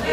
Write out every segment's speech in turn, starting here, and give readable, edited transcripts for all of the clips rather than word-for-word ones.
All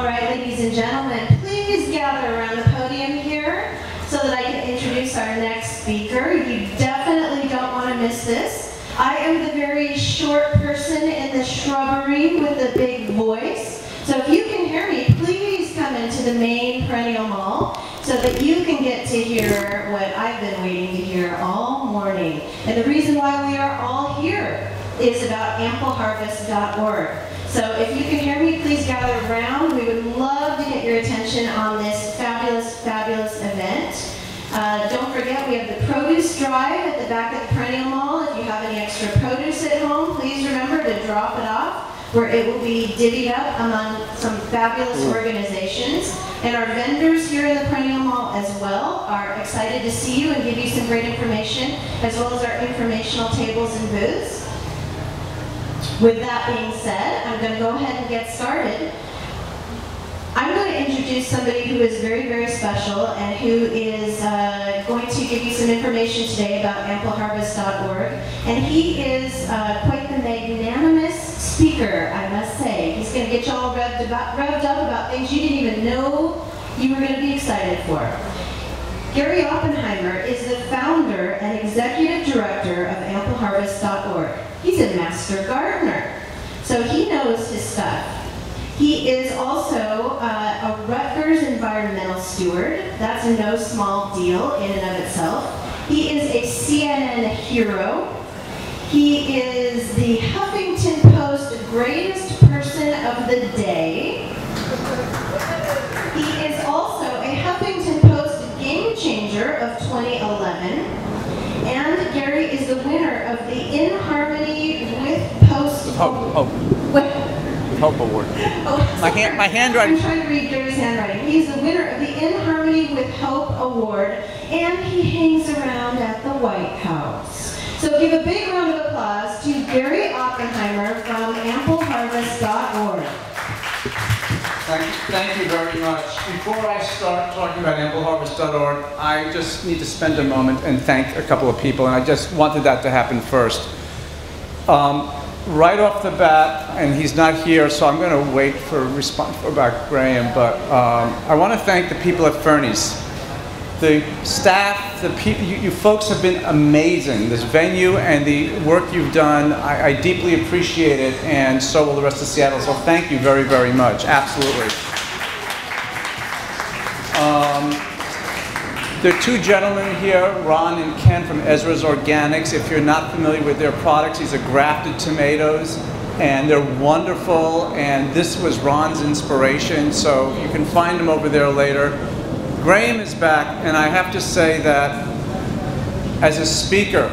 right, ladies and gentlemen, please gather around the podium here so that I can introduce our next speaker. You definitely don't want to miss this. I am the very short person in the shrubbery with the big voice. So if you can hear me, please come into the main perennial mall so that you can get to hear what I've been waiting to hear all morning. And the reason why we are all here is about AmpleHarvest.org. So if you can hear me, please gather around. We would love to get your attention on this fabulous, fabulous event. Don't forget, we have the produce drive at the back of the perennial mall. If you have any extra produce at home, please remember to drop it off, where it will be divvied up among some fabulous organizations. And our vendors here in the perennial mall as well are excited to see you and give you some great information, as well as our informational tables and booths. With that being said, I'm going to go ahead and get started. I'm going to introduce somebody who is very, very special and who is going to give you some information today about AmpleHarvest.org. And he is quite the magnanimous speaker, I must say. He's going to get you all revved up about things you didn't even know you were going to be excited for. Gary Oppenheimer is the founder and executive director of AmpleHarvest.org. He's a master gardener, so he knows his stuff. He is also a Rutgers environmental steward. That's no small deal in and of itself. He is a CNN hero. He is the Huffington Post greatest person of the day. He is also a Huffington Post game changer of 2011. And Gary is the winner of the In Harmony with Post Hope Award. Oh, my handwriting. I'm trying to read Gary's handwriting. He's the winner of the In Harmony with Hope Award, and he hangs around at the White House. So give a big round of applause to Gary Oppenheimer from AmpleHarvest.org. Thank you very much. Before I start talking about AmpleHarvest.org, I just need to spend a moment and thank a couple of people, and I just wanted that to happen first. Right off the bat, and he's not here, so I'm going to wait for a response about Graham, but I want to thank the people at Fernie's. The staff, the people, you folks have been amazing. This venue and the work you've done, I deeply appreciate it, and so will the rest of Seattle, so thank you very, very much. Absolutely. There are two gentlemen here, Ron and Ken from Ezra's Organics. If you're not familiar with their products, these are grafted tomatoes, and they're wonderful, and this was Ron's inspiration, so you can find them over there later. Graham is back, and I have to say that as a speaker,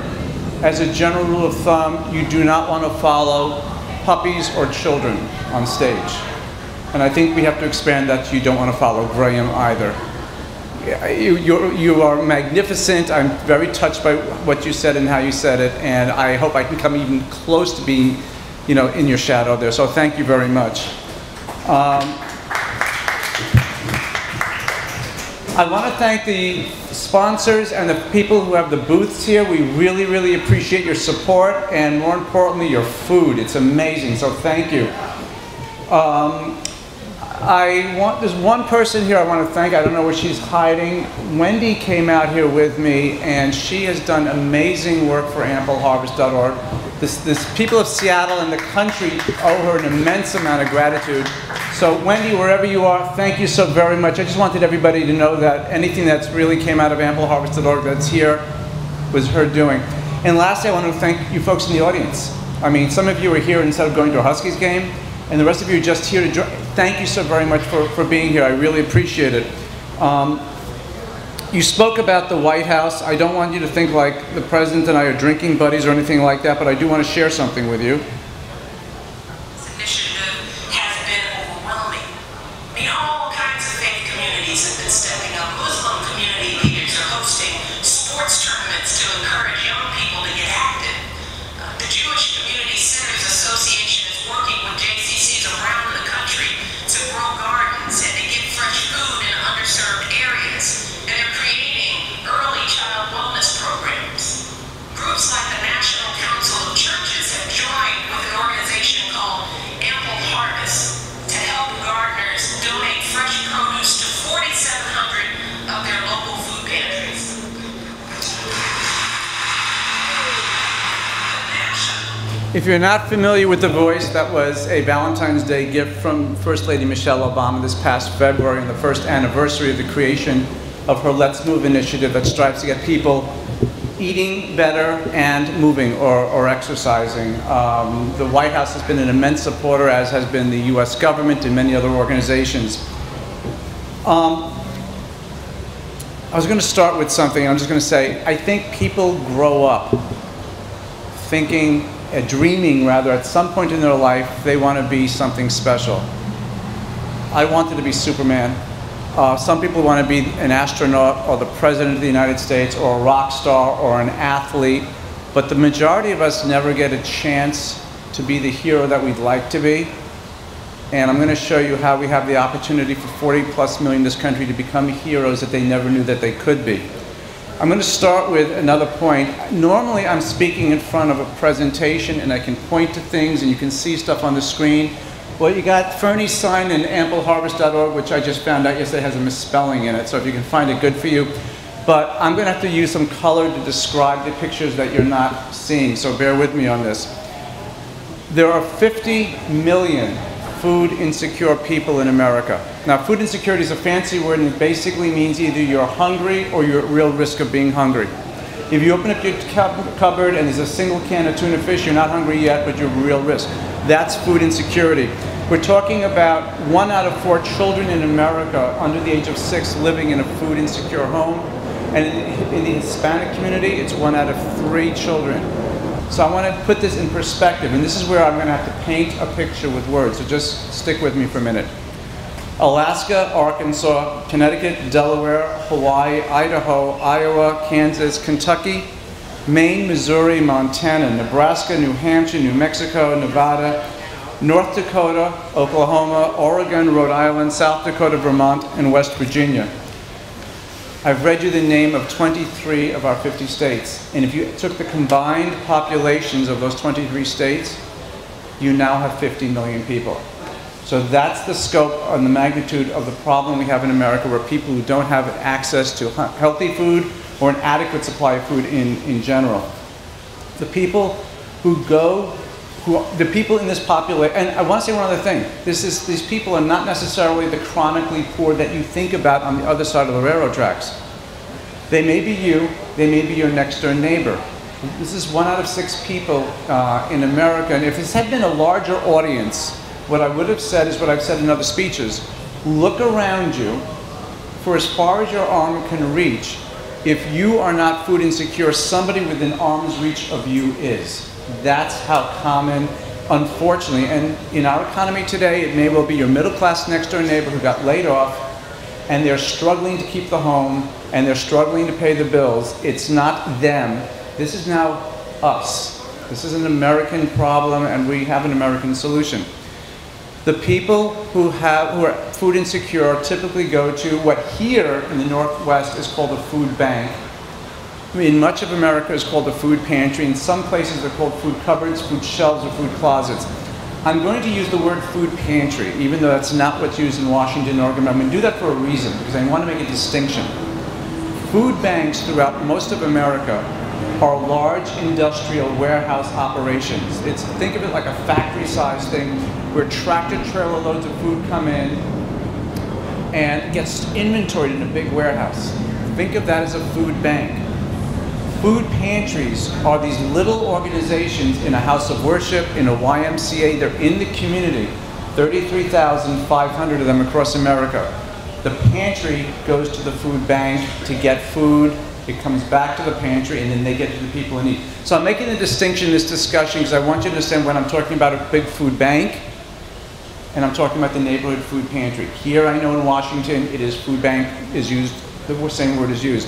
as a general rule of thumb, you do not want to follow puppies or children on stage. And I think we have to expand that to you don't want to follow Graham either. You are magnificent. I'm very touched by what you said and how you said it, and I hope I can come even close to being, in your shadow there. So thank you very much. I want to thank the sponsors and the people who have the booths here. We really, really appreciate your support, and more importantly, your food. It's amazing, so thank you. There's one person here I want to thank. I don't know where she's hiding. Wendy came out here with me, and she has done amazing work for AmpleHarvest.org. This people of Seattle and the country owe her an immense amount of gratitude. So Wendy, wherever you are, thank you so very much. I just wanted everybody to know that anything that's really came out of AmpleHarvest.org that's here was her doing. And lastly, I want to thank you folks in the audience. I mean, some of you are here instead of going to a Huskies game, and the rest of you are just here to join. Thank you so very much for being here. I really appreciate it. You spoke about the White House. I don't want you to think like the president and I are drinking buddies or anything like that, but I do want to share something with you. This initiative has been overwhelming. I mean, all kinds of faith communities have been stepping up. Muslim community leaders are hosting sports tournaments to encourage young people to get active. The Jewish Community Centers Association is working with JCCs around the country to grow gardens and to get fresh food in underserved areas. And If you're not familiar with the voice, that was a Valentine's Day gift from First Lady Michelle Obama this past February, on the first anniversary of the creation of her Let's Move initiative that strives to get people eating better and moving or exercising. The White House has been an immense supporter, as has been the US government and many other organizations. I was going to start with something. I'm just going to say, I think people grow up thinking, dreaming rather, at some point in their life, they want to be something special. I wanted to be Superman. Some people want to be an astronaut or the President of the United States or a rock star or an athlete, but the majority of us never get a chance to be the hero that we'd like to be. And I'm going to show you how we have the opportunity for 40+ million in this country to become heroes that they never knew that they could be. I'm going to start with another point. Normally I'm speaking in front of a presentation and I can point to things and you can see stuff on the screen. Well, you got Fernie's sign in AmpleHarvest.org, which I just found out yesterday has a misspelling in it, so if you can find it, good for you. But I'm going to have to use some color to describe the pictures that you're not seeing, so bear with me on this. There are 50 million food insecure people in America. Now, food insecurity is a fancy word, and it basically means either you're hungry or you're at real risk of being hungry. If you open up your cupboard and there's a single can of tuna fish, you're not hungry yet, but you're at real risk. That's food insecurity. We're talking about 1 out of 4 children in America under the age of 6 living in a food insecure home. And in the Hispanic community, it's 1 out of 3 children. So I want to put this in perspective, and this is where I'm going to have to paint a picture with words, so just stick with me for a minute. Alaska, Arkansas, Connecticut, Delaware, Hawaii, Idaho, Iowa, Kansas, Kentucky, Maine, Missouri, Montana, Nebraska, New Hampshire, New Mexico, Nevada, North Dakota, Oklahoma, Oregon, Rhode Island, South Dakota, Vermont, and West Virginia. I've read you the name of 23 of our 50 states, and if you took the combined populations of those 23 states, you now have 50 million people. So that's the scope and the magnitude of the problem we have in America, where people who don't have access to healthy food or an adequate supply of food in general. The people who go, the people in this population, and I want to say one other thing. These people are not necessarily the chronically poor that you think about on the other side of the railroad tracks. They may be you, they may be your next door neighbor. This is 1 out of 6 people in America, and if this had been a larger audience, what I would have said is what I've said in other speeches. Look around you for as far as your arm can reach. If you are not food insecure, somebody within arm's reach of you is. That's how common, unfortunately, and in our economy today, it may well be your middle-class next-door neighbor who got laid off, and they're struggling to keep the home, and they're struggling to pay the bills. It's not them. This is now us. This is an American problem, and we have an American solution. The people who are food insecure typically go to what here in the Northwest is called a food bank. In much of America is called a food pantry. In some places they're called food cupboards, food shelves, or food closets. I'm going to use the word food pantry, even though that's not what's used in Washington, Oregon. I'm going to do that for a reason, because I want to make a distinction. Food banks throughout most of America are large industrial warehouse operations. Think of it like a factory-sized thing where tractor-trailer loads of food come in and gets inventoried in a big warehouse. Think of that as a food bank. Food pantries are these little organizations in a house of worship, in a YMCA. They're in the community, 33,500 of them across America. The pantry goes to the food bank to get food. It comes back to the pantry, and then they get to the people in need. So I'm making a distinction in this discussion because I want you to understand when I'm talking about a big food bank, and I'm talking about the neighborhood food pantry. Here, I know in Washington, it is food bank is used, the same word is used.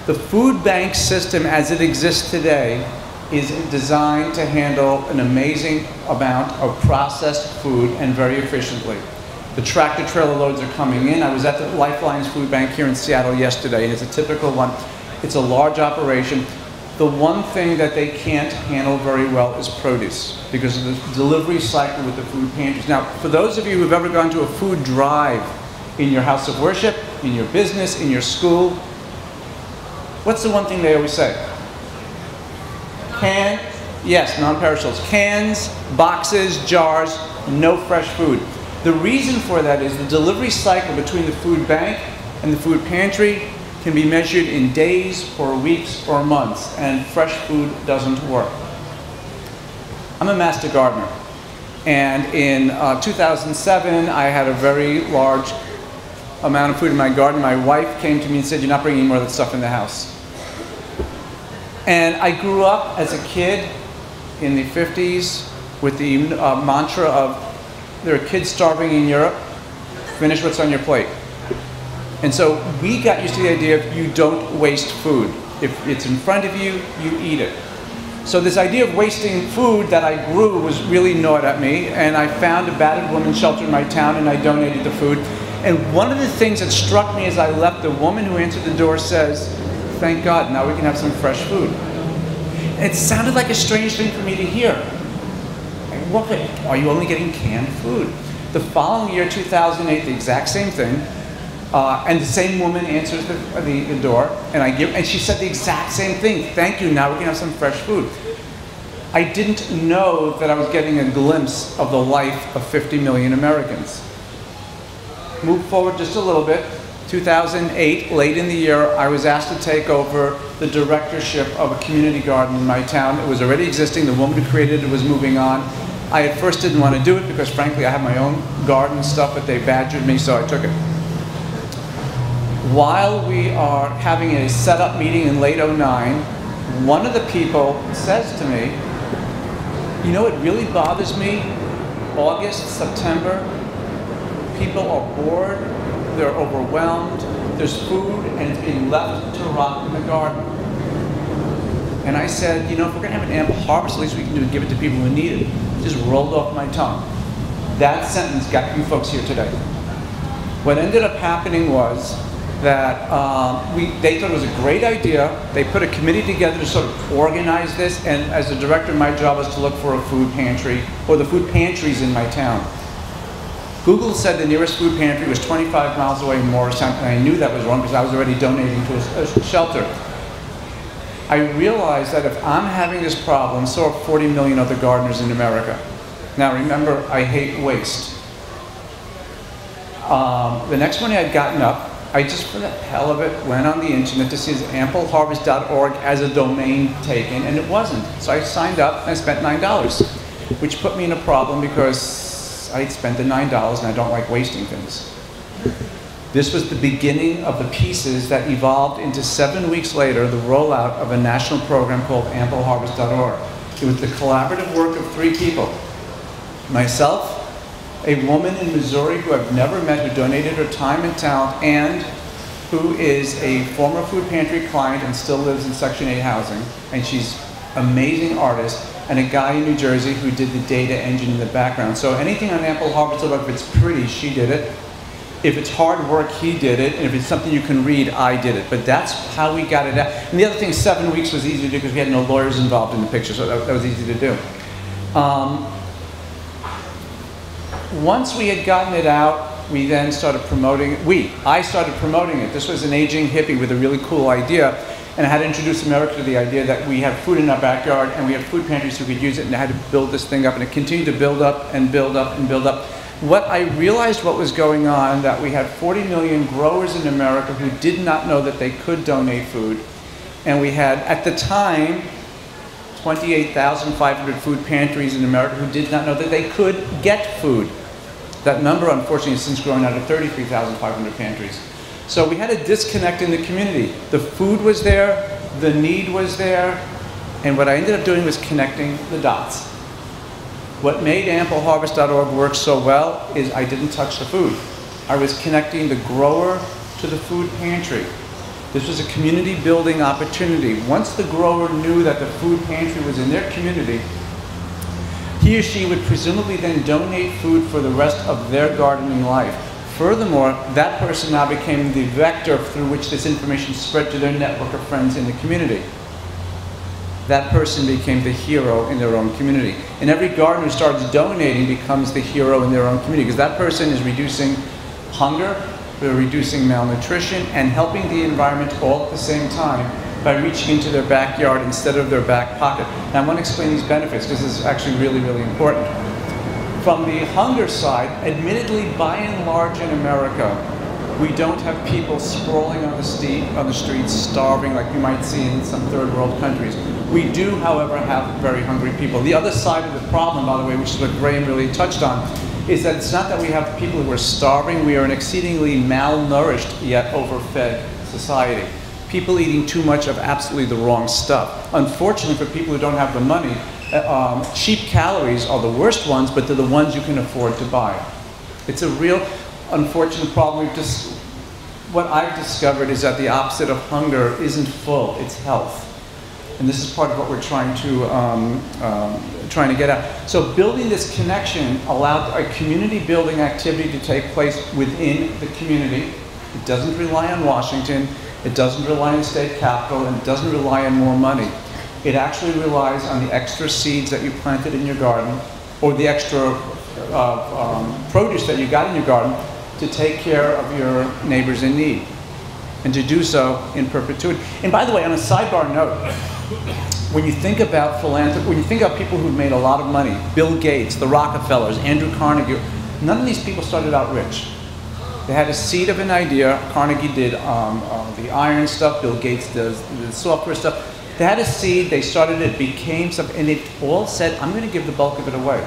The food bank system as it exists today is designed to handle an amazing amount of processed food and very efficiently. The tractor trailer loads are coming in. I was at the Lifelines Food Bank here in Seattle yesterday, and it's a typical one. It's a large operation. The one thing that they can't handle very well is produce because of the delivery cycle with the food pantries. Now, for those of you who've ever gone to a food drive in your house of worship, in your business, in your school, what's the one thing they always say? Yes, non-perishables. Cans, boxes, jars, no fresh food. The reason for that is the delivery cycle between the food bank and the food pantry can be measured in days or weeks or months, and fresh food doesn't work. I'm a master gardener, and in 2007 I had a very large amount of food in my garden. My wife came to me and said, "You're not bringing any more of that stuff in the house." And I grew up as a kid in the 50s with the mantra of, there are kids starving in Europe, finish what's on your plate. And so we got used to the idea of you don't waste food. If it's in front of you, you eat it. So this idea of wasting food that I grew was really gnawed at me, and I found a battered women's shelter in my town and I donated the food. And one of the things that struck me as I left, the woman who answered the door says, "Thank God, now we can have some fresh food." And it sounded like a strange thing for me to hear. What, are you only getting canned food? The following year, 2008, the exact same thing, and the same woman answers the door, and she said the exact same thing. "Thank you, now we can have some fresh food." I didn't know that I was getting a glimpse of the life of 50 million Americans. Move forward just a little bit. 2008, late in the year, I was asked to take over the directorship of a community garden in my town. It was already existing. The woman who created it was moving on. I at first didn't want to do it because, frankly, I have my own garden stuff, but they badgered me, so I took it. While we are having a setup meeting in late '09, one of the people says to me, "You know, it really bothers me, August, September, people are bored, they're overwhelmed, there's food, and it's being left to rot in the garden." And I said, "You know, if we're going to have an ample harvest, at least we can do is give it to people who need it." It just rolled off my tongue. That sentence got you folks here today. What ended up happening was that they thought it was a great idea. They put a committee together to sort of organize this, and as a director, my job was to look for a food pantry, or the food pantries in my town. Google said the nearest food pantry was 25 miles away in Morristown, and I knew that was wrong because I was already donating to a shelter. I realized that if I'm having this problem, so are 40 million other gardeners in America. Now remember, I hate waste. The next morning I'd gotten up, I just, for the hell of it, went on the internet to see if AmpleHarvest.org as a domain taken, and it wasn't. So I signed up and I spent $9, which put me in a problem because I'd spent the $9 and I don't like wasting things. This was the beginning of the pieces that evolved into 7 weeks later, the rollout of a national program called AmpleHarvest.org. It was the collaborative work of 3 people. Myself, a woman in Missouri who I've never met, who donated her time and talent, and who is a former food pantry client and still lives in Section 8 housing, and she's an amazing artist, and a guy in New Jersey who did the data engine in the background. So anything on AmpleHarvest.org, if it's pretty, she did it. If it's hard work, he did it. And if it's something you can read, I did it. But that's how we got it out. And the other thing, 7 weeks was easy to do because we had no lawyers involved in the picture, so that was easy to do. Once we had gotten it out, we then started promoting it. I started promoting it. This was an aging hippie with a really cool idea. And I had to introduce America to the idea that we have food in our backyard and we have food pantries who could use it, and I had to build this thing up, and it continued to build up and build up and build up. What I realized what was going on, that we had 40 million growers in America who did not know that they could donate food. And we had, at the time, 28,500 food pantries in America who did not know that they could get food. That number, unfortunately, has since grown out to 33,500 pantries. So we had a disconnect in the community. The food was there, the need was there, and what I ended up doing was connecting the dots. What made AmpleHarvest.org work so well is I didn't touch the food. I was connecting the grower to the food pantry. This was a community building opportunity. Once the grower knew that the food pantry was in their community, he or she would presumably then donate food for the rest of their gardening life. Furthermore, that person now became the vector through which this information spread to their network of friends in the community. That person became the hero in their own community. And every gardener who starts donating becomes the hero in their own community, because that person is reducing hunger, they're reducing malnutrition, and helping the environment all at the same time, by reaching into their backyard instead of their back pocket. And I want to explain these benefits because this is actually really, really important. From the hunger side, admittedly, by and large in America, we don't have people sprawling on the streets, starving like you might see in some third world countries. We do, however, have very hungry people. The other side of the problem, by the way, which is what Graham really touched on, is that it's not that we have people who are starving. We are an exceedingly malnourished yet overfed society. People eating too much of absolutely the wrong stuff. Unfortunately, for people who don't have the money, cheap calories are the worst ones, but they're the ones you can afford to buy. It's a real unfortunate problem. What I've discovered is that the opposite of hunger isn't full, it's health. And this is part of what we're trying to get at. So building this connection allowed a community building activity to take place within the community. It doesn't rely on Washington, it doesn't rely on the state capitol, and it doesn't rely on more money. It actually relies on the extra seeds that you planted in your garden, or the extra produce that you got in your garden, to take care of your neighbors in need, and to do so in perpetuity. And by the way, on a sidebar note, when you think about philanthropy, when you think about people who've made a lot of money, Bill Gates, the Rockefellers, Andrew Carnegie, none of these people started out rich. They had a seed of an idea. Carnegie did the iron stuff, Bill Gates does the software stuff. They had a seed, they started it, became something, and they all said, I'm going to give the bulk of it away.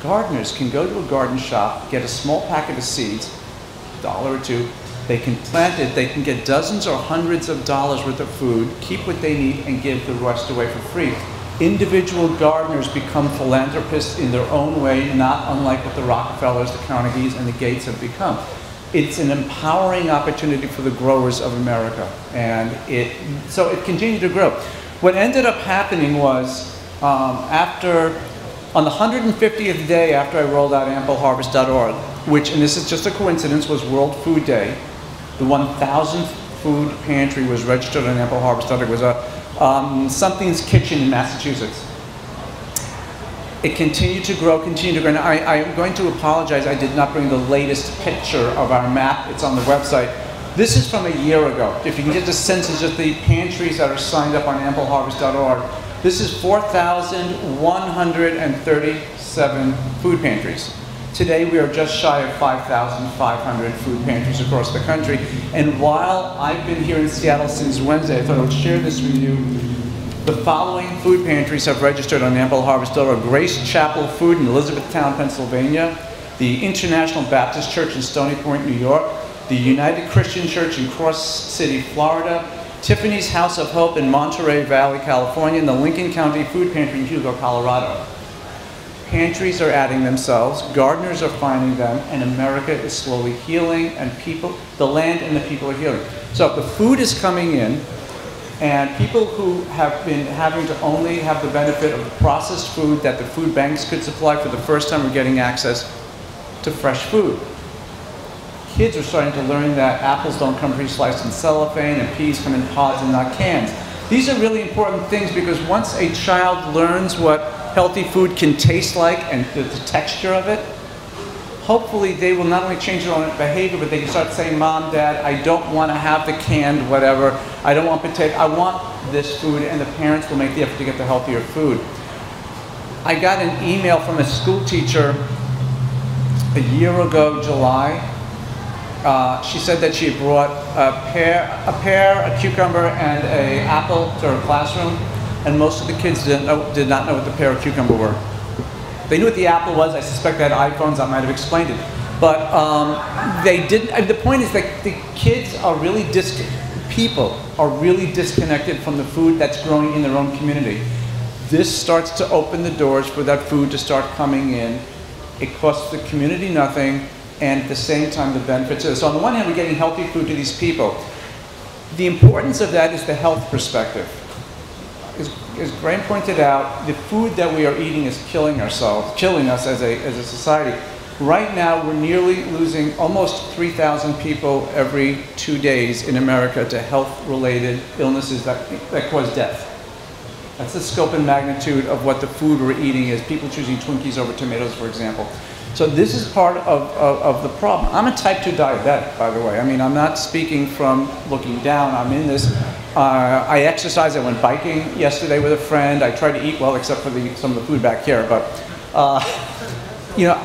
Gardeners can go to a garden shop, get a small packet of seeds, $1 or $2, they can plant it, they can get dozens or hundreds of dollars worth of food, keep what they need, and give the rest away for free. Individual gardeners become philanthropists in their own way, not unlike what the Rockefellers, the Carnegies, and the Gates have become. It's an empowering opportunity for the growers of America, and so it continued to grow. What ended up happening was, on the 150th day after I rolled out AmpleHarvest.org, which, and this is just a coincidence, was World Food Day, the 1,000th food pantry was registered on AmpleHarvest.org. It was a Something's Kitchen in Massachusetts. It continued to grow, And I am going to apologize, I did not bring the latest picture of our map. It's on the website. This is from a year ago. If you can get the sense of just the pantries that are signed up on AmpleHarvest.org, this is 4,137 food pantries. Today we are just shy of 5,500 food pantries across the country. And while I've been here in Seattle since Wednesday, I thought I would share this with you. The following food pantries have registered on AmpleHarvest.org: Grace Chapel Food in Elizabethtown, Pennsylvania, the International Baptist Church in Stony Point, New York, the United Christian Church in Cross City, Florida, Tiffany's House of Hope in Monterey Valley, California, and the Lincoln County Food Pantry in Hugo, Colorado. Pantries are adding themselves, gardeners are finding them, and America is slowly healing, and the land and the people are healing. So the food is coming in, and people who have been having to only have the benefit of the processed food that the food banks could supply for the first time are getting access to fresh food. Kids are starting to learn that apples don't come pre-sliced in cellophane, and peas come in pods and not cans. These are really important things, because once a child learns what healthy food can taste like and the texture of it, hopefully they will not only change their own behavior, but they can start saying, Mom, Dad, I don't want to have the canned whatever. I don't want potato. I want this food, and the parents will make the effort to get the healthier food. I got an email from a school teacher a year ago, July. She said that she had brought a pear, a cucumber, and an apple to her classroom, and most of the kids did not know what the pear or cucumber were. They knew what the apple was. I suspect they had iPhones that might have explained it. But they didn't. The point is that the kids are really people are really disconnected from the food that's growing in their own community. This starts to open the doors for that food to start coming in. It costs the community nothing, and at the same time the benefits are. So on the one hand, we're getting healthy food to these people. The importance of that is the health perspective. As Graham pointed out, the food that we are eating is killing us as a society. Right now, we're nearly losing almost 3,000 people every 2 days in America to health-related illnesses that cause death. That's the scope and magnitude of what the food we're eating is. People choosing Twinkies over tomatoes, for example. So this is part of the problem. I'm a type 2 diabetic, by the way. I mean, I'm not speaking from looking down. I'm in this I exercise. I went biking yesterday with a friend. I try to eat well, except for some of the food back here. But you know,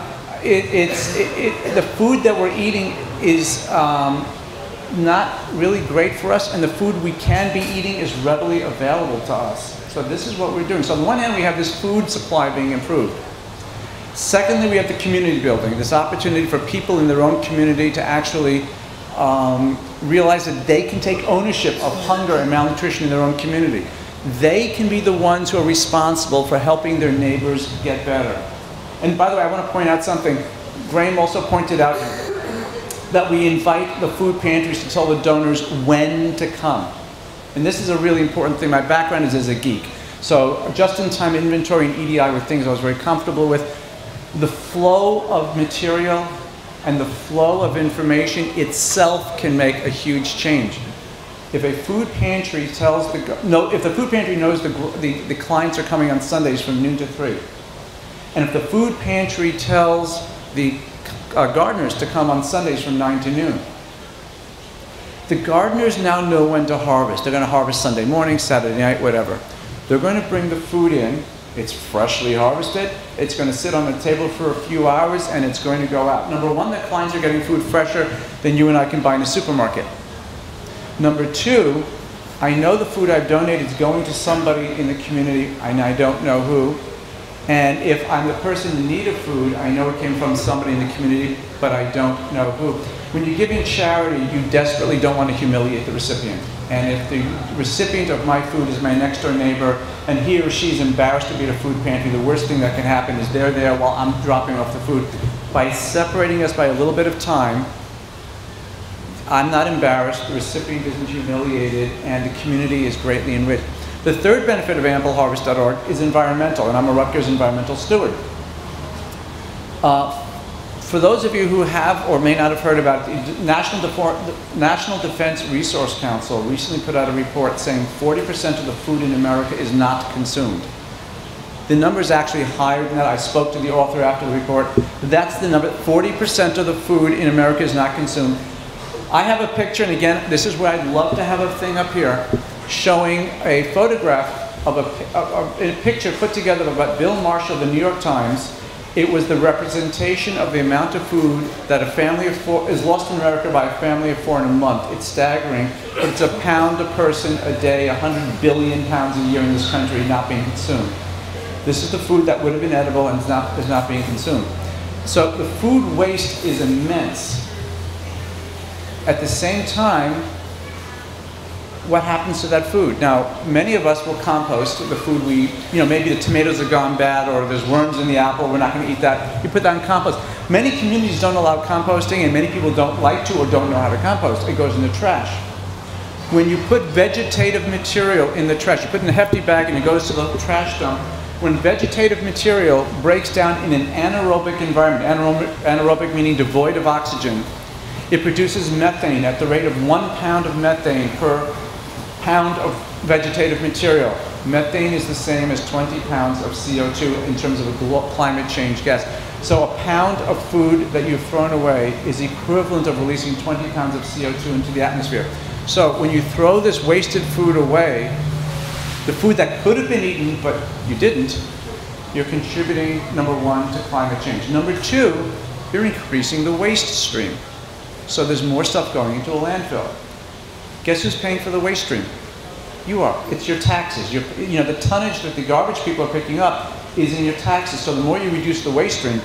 the food that we're eating is not really great for us, and the food we can be eating is readily available to us. So this is what we're doing. So on the one hand, we have this food supply being improved. Secondly, we have the community building, this opportunity for people in their own community to actually realize that they can take ownership of hunger and malnutrition in their own community. They can be the ones who are responsible for helping their neighbors get better. And by the way, I want to point out something. Graham also pointed out that we invite the food pantries to tell the donors when to come. And this is a really important thing. My background is as a geek. So just-in-time inventory and EDI were things I was very comfortable with. The flow of material and the flow of information itself can make a huge change. If a food pantry tells if the food pantry knows the clients are coming on Sundays from noon to 3, and if the food pantry tells the gardeners to come on Sundays from 9 to noon, the gardeners now know when to harvest. They're going to harvest Sunday morning, Saturday night, whatever. They're going to bring the food in. It's freshly harvested. It's going to sit on the table for a few hours, and it's going to go out. Number one, the clients are getting food fresher than you and I can buy in a supermarket. Number two, I know the food I've donated is going to somebody in the community, and I don't know who. And if I'm the person in need of food, I know it came from somebody in the community, but I don't know who. When you give in charity, you desperately don't want to humiliate the recipient. And if the recipient of my food is my next door neighbor, and he or she is embarrassed to be at a food pantry, the worst thing that can happen is they're there while I'm dropping off the food. By separating us by a little bit of time, I'm not embarrassed, the recipient isn't humiliated, and the community is greatly enriched. The third benefit of AmpleHarvest.org is environmental, and I'm a Rutgers environmental steward. For those of you who have or may not have heard about it, the National Defense Resource Council recently put out a report saying 40% of the food in America is not consumed. The number is actually higher than that. I spoke to the author after the report. That's the number. 40% of the food in America is not consumed. I have a picture, and again, this is where I'd love to have a thing up here showing a photograph of a picture put together by Bill Marshall of the New York Times. It was the representation of the amount of food that a family of four is lost in America by a family of four in a month. It's staggering, but it's a pound a person a day, 100 billion pounds a year in this country not being consumed. This is the food that would have been edible and is not being consumed. So the food waste is immense. At the same time, what happens to that food? Now, many of us will compost the food maybe the tomatoes have gone bad or there's worms in the apple, we're not going to eat that. You put that in compost. Many communities don't allow composting, and many people don't like to or don't know how to compost. It goes in the trash. When you put vegetative material in the trash, you put it in a hefty bag and it goes to the trash dump. When vegetative material breaks down in an anaerobic environment, anaerobic meaning devoid of oxygen, it produces methane at the rate of 1 pound of methane per pound of vegetative material. Methane is the same as 20 pounds of CO2 in terms of a climate change gas. So a pound of food that you've thrown away is equivalent of releasing 20 pounds of CO2 into the atmosphere. So when you throw this wasted food away, the food that could have been eaten but you didn't, you're contributing, number one, to climate change. Number two, you're increasing the waste stream. So there's more stuff going into a landfill. Guess who's paying for the waste stream? You are. It's your taxes. The tonnage that the garbage people are picking up is in your taxes. So the more you reduce the waste stream,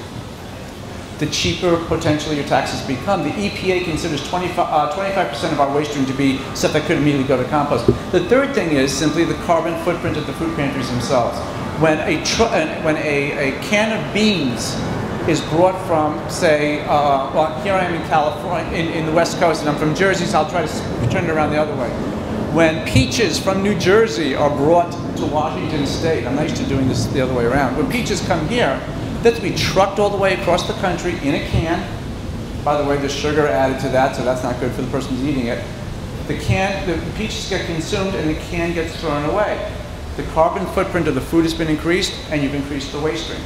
the cheaper potentially your taxes become. The EPA considers 25% of our waste stream to be stuff that could immediately go to compost. The third thing is simply the carbon footprint of the food pantries themselves. When a can of beans is brought from, say, here I am in California, in the West Coast, and I'm from Jersey, so I'll try to turn it around the other way. When peaches from New Jersey are brought to Washington State, I'm not used to doing this the other way around. When peaches come here, they have to be trucked all the way across the country in a can. By the way, there's sugar added to that, so that's not good for the person who's eating it. The peaches get consumed and the can gets thrown away. The carbon footprint of the food has been increased, and you've increased the waste stream.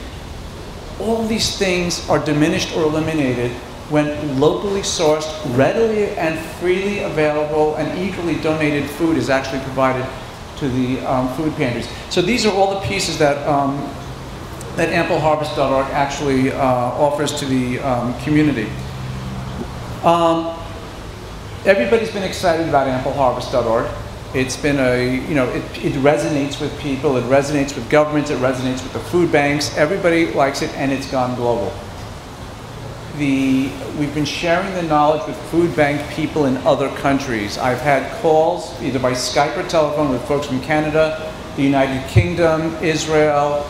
All these things are diminished or eliminated when locally sourced, readily and freely available, and eagerly donated food is actually provided to the food pantries. So these are all the pieces that that AmpleHarvest.org actually offers to the community. Everybody's been excited about AmpleHarvest.org. It's been it resonates with people, it resonates with governments, it resonates with the food banks. Everybody likes it, and it's gone global. We've been sharing the knowledge with food bank people in other countries. I've had calls either by Skype or telephone with folks from Canada, the United Kingdom, Israel,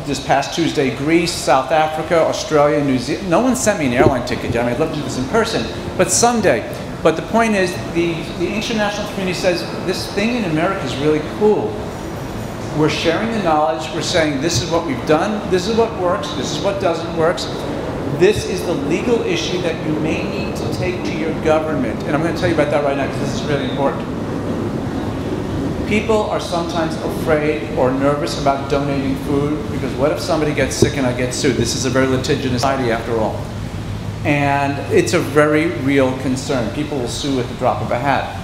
this past Tuesday, Greece, South Africa, Australia, New Zealand. No one sent me an airline ticket yet. I'd love to do this in person, but someday. But the point is, the international community says, this thing in America is really cool. We're sharing the knowledge. We're saying, this is what we've done. This is what works. This is what doesn't work. This is the legal issue that you may need to take to your government. And I'm going to tell you about that right now, because this is really important. People are sometimes afraid or nervous about donating food, because what if somebody gets sick and I get sued? This is a very litigious society, after all. And it's a very real concern. People will sue at the drop of a hat.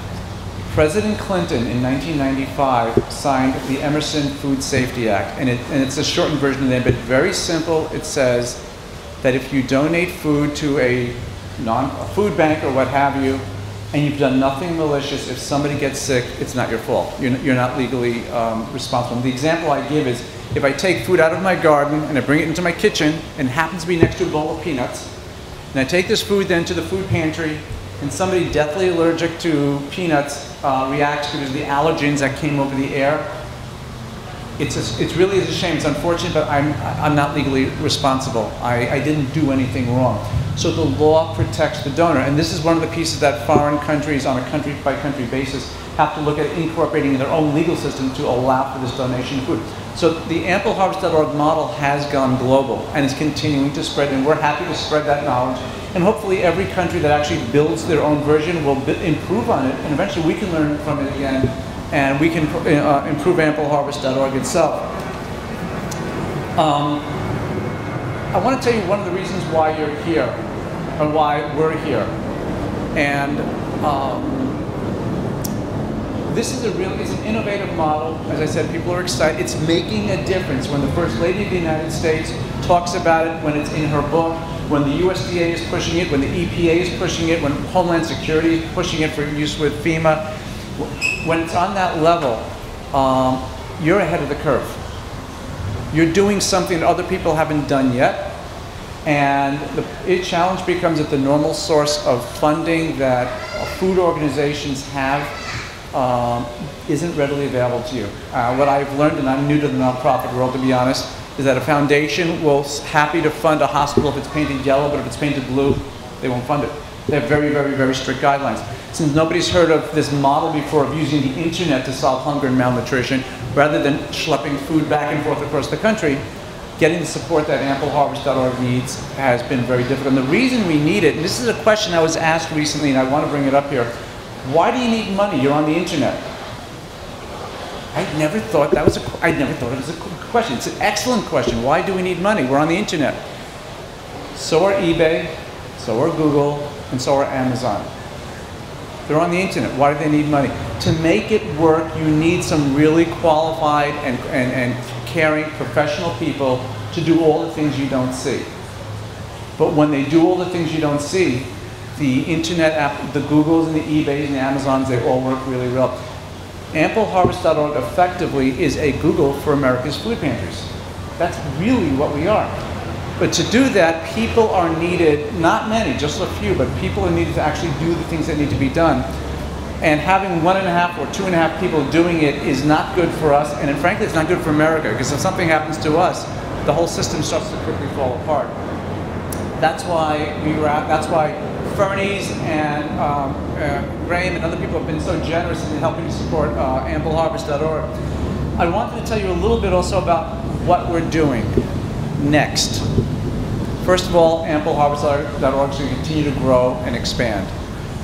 President Clinton in 1995 signed the Emerson Food Safety Act, and it's a shortened version of that, but very simple. It says that if you donate food to a food bank or what have you, and you've done nothing malicious, if somebody gets sick, it's not your fault. You're not legally responsible. And the example I give is, if I take food out of my garden and I bring it into my kitchen, and it happens to be next to a bowl of peanuts, and I take this food then to the food pantry, and somebody deathly allergic to peanuts reacts because of the allergens that came over the air, it's really a shame. It's unfortunate, but I'm not legally responsible. I didn't do anything wrong. So the law protects the donor, and this is one of the pieces that foreign countries on a country-by-country basis have to look at incorporating in their own legal system to allow for this donation of food. So the AmpleHarvest.org model has gone global and is continuing to spread, and we're happy to spread that knowledge. And hopefully every country that actually builds their own version will improve on it, and eventually we can learn from it again, and we can improve AmpleHarvest.org itself. I want to tell you one of the reasons why you're here, or why we're here. And this is it's an innovative model. As I said, people are excited. It's making a difference. When the First Lady of the United States talks about it, when it's in her book, when the USDA is pushing it, when the EPA is pushing it, when Homeland Security is pushing it for use with FEMA, when it's on that level, you're ahead of the curve. You're doing something that other people haven't done yet, and the challenge becomes that the normal source of funding that food organizations have isn't readily available to you. What I've learned, and I'm new to the nonprofit world to be honest, is that a foundation will happy to fund a hospital if it's painted yellow, but if it's painted blue, they won't fund it. They have very, very, very strict guidelines. Since nobody's heard of this model before of using the internet to solve hunger and malnutrition, rather than schlepping food back and forth across the country, getting the support that AmpleHarvest.org needs has been very difficult. And the reason we need it, and this is a question I was asked recently, and I want to bring it up here, why do you need money? You're on the internet. I never thought it was a question. It's an excellent question. Why do we need money? We're on the internet. So are eBay, so are Google, and so are Amazon. They're on the internet. Why do they need money? To make it work, you need some really qualified and caring professional people to do all the things you don't see. But when they do all the things you don't see, the internet app, the Googles and the eBays and the Amazons, they all work really well. AmpleHarvest.org effectively is a Google for America's food pantries. That's really what we are. But to do that, people are needed, not many, just a few, but people are needed to actually do the things that need to be done. And having 1.5 or 2.5 people doing it is not good for us, and frankly, it's not good for America, because if something happens to us, the whole system starts to quickly fall apart. That's why Fernie's and Graham and other people have been so generous in helping to support AmpleHarvest.org. I wanted to tell you a little bit also about what we're doing next. First of all, AmpleHarvest.org is going to continue to grow and expand.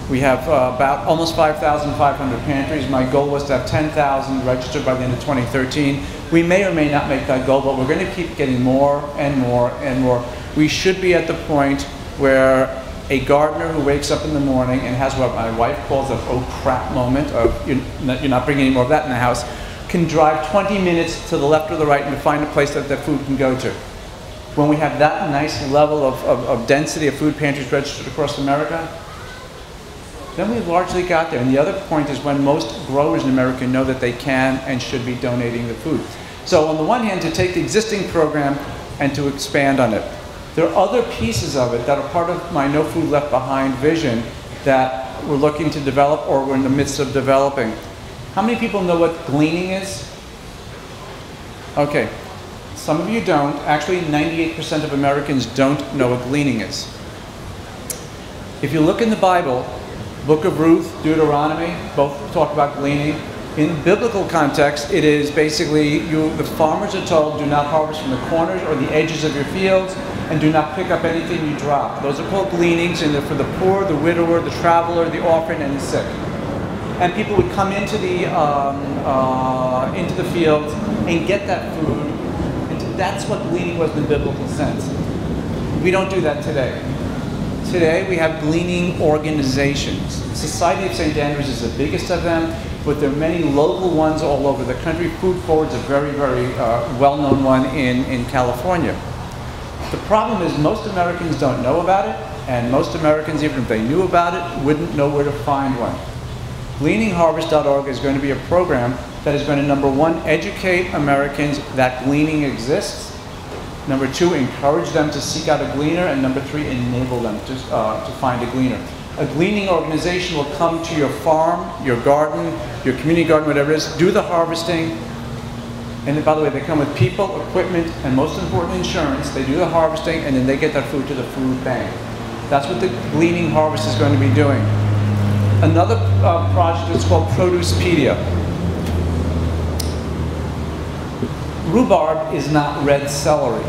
We have about almost 5,500 pantries. My goal was to have 10,000 registered by the end of 2013. We may or may not make that goal, but we're going to keep getting more and more and more. We should be at the point where a gardener who wakes up in the morning and has what my wife calls a oh crap moment of you're not bringing any more of that in the house, can drive 20 minutes to the left or the right and to find a place that that food can go to. When we have that nice level of density of food pantries registered across America, then we've largely got there. And the other point is when most growers in America know that they can and should be donating the food. So on the one hand, to take the existing program and to expand on it. There are other pieces of it that are part of my No Food Left Behind vision that we're looking to develop or we're in the midst of developing. How many people know what gleaning is? Okay, some of you don't. Actually, 98% of Americans don't know what gleaning is. If you look in the Bible, Book of Ruth, Deuteronomy, both talk about gleaning. In biblical context, it is basically the farmers are told, do not harvest from the corners or the edges of your fields, and do not pick up anything you drop. Those are called gleanings, and they're for the poor, the widower, the traveler, the orphan, and the sick. And people would come into the fields and get that food. And that's what gleaning was in the biblical sense. We don't do that today. Today we have gleaning organizations. The Society of St. Andrews is the biggest of them, but there are many local ones all over the country. Food Forward's a very, very well-known one in California. The problem is most Americans don't know about it, and most Americans, even if they knew about it, wouldn't know where to find one. AmpleHarvest.org is going to be a program that is going to, number one, educate Americans that gleaning exists. Number two, encourage them to seek out a gleaner. And number three, enable them to find a gleaner. A gleaning organization will come to your farm, your garden, your community garden, whatever it is, do the harvesting. And then, by the way, they come with people, equipment, and most important, insurance. They do the harvesting, and then they get that food to the food bank. That's what the gleaning harvest is going to be doing. Another project is called Producepedia. Rhubarb is not red celery.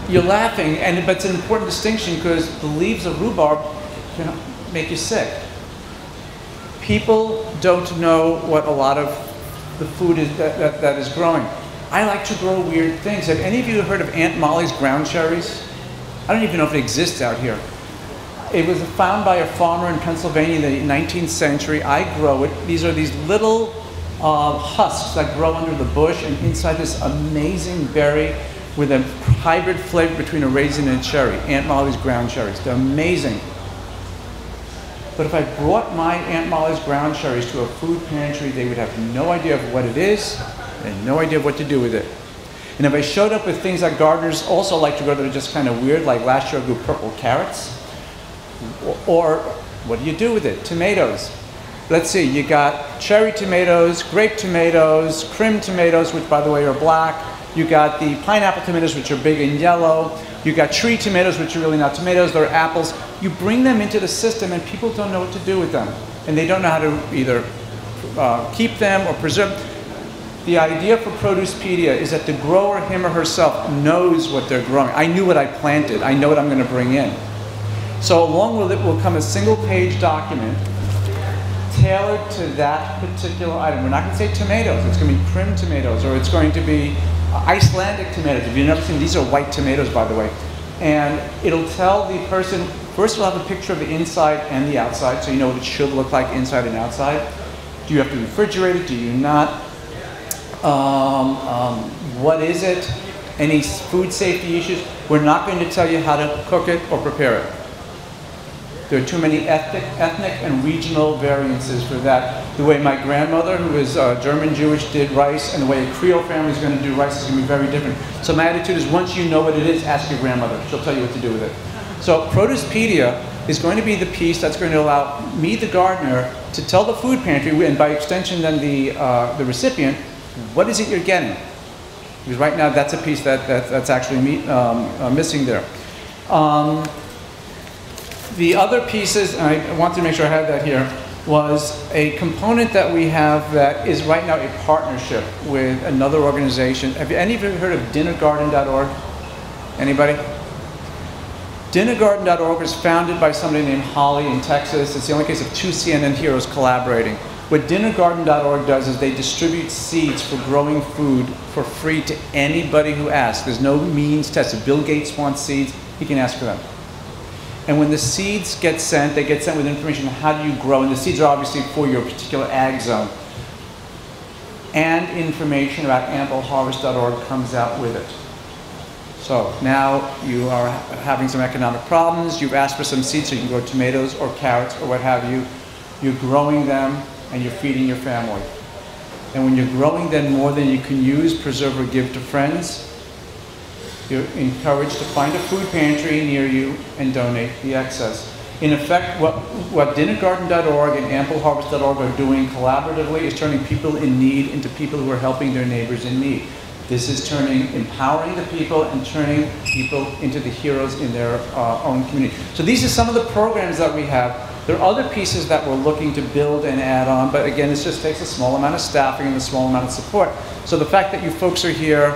You're laughing, but it's an important distinction because the leaves of rhubarb can make you sick. People don't know what a lot of the food is that is growing. I like to grow weird things. Have any of you heard of Aunt Molly's ground cherries? I don't even know if it exists out here. It was found by a farmer in Pennsylvania in the 19th century. I grow it. These are these little husks that grow under the bush, and inside this amazing berry with a hybrid flavor between a raisin and a cherry. Aunt Molly's ground cherries. They're amazing. But if I brought my Aunt Molly's ground cherries to a food pantry, they would have no idea of what it is and no idea of what to do with it. And if I showed up with things that gardeners also like to grow that are just kind of weird, like last year I grew purple carrots, or what do you do with it? Tomatoes. Let's see, you got cherry tomatoes, grape tomatoes, crim tomatoes, which by the way are black. You got the pineapple tomatoes, which are big and yellow. You got tree tomatoes, which are really not tomatoes, they're apples. You bring them into the system and people don't know what to do with them. And they don't know how to either keep them or preserve. The idea for Producepedia is that the grower, him or herself, knows what they're growing. I knew what I planted. I know what I'm going to bring in. So along with it will come a single-page document tailored to that particular item. We're not going to say tomatoes. It's going to be prim tomatoes, or it's going to be Icelandic tomatoes. If you've never seen, these are white tomatoes, by the way. And it'll tell the person, first we'll have a picture of the inside and the outside, so you know what it should look like inside and outside. Do you have to refrigerate it? Do you not? What is it? Any food safety issues? We're not going to tell you how to cook it or prepare it. There are too many ethnic and regional variances for that. The way my grandmother, who is German Jewish, did rice, and the way a Creole family is going to do rice is going to be very different. So my attitude is, once you know what it is, ask your grandmother. She'll tell you what to do with it. So Producepedia is going to be the piece that's going to allow me, the gardener, to tell the food pantry, and by extension then the recipient, what is it you're getting? Because right now that's a piece that's actually missing there. The other pieces, and I wanted to make sure I had that here, was a component that we have that is right now a partnership with another organization. Have any of you heard of dinnergarden.org? Anybody? Dinnergarden.org was founded by somebody named Holly in Texas. It's the only case of two CNN heroes collaborating. What dinnergarden.org does is they distribute seeds for growing food for free to anybody who asks. There's no means test. If Bill Gates wants seeds, he can ask for them. And when the seeds get sent, they get sent with information on how do you grow. And the seeds are obviously for your particular ag zone. And information about AmpleHarvest.org comes out with it. So now you are having some economic problems. You've asked for some seeds so you can grow tomatoes or carrots or what have you. You're growing them and you're feeding your family. And when you're growing them more than you can use, preserve, or give to friends, you're encouraged to find a food pantry near you and donate the excess. In effect, what dinnergarden.org and AmpleHarvest.org are doing collaboratively is turning people in need into people who are helping their neighbors in need. This is empowering the people and turning people into the heroes in their own community. So these are some of the programs that we have. There are other pieces that we're looking to build and add on, but again, this just takes a small amount of staffing and a small amount of support. So the fact that you folks are here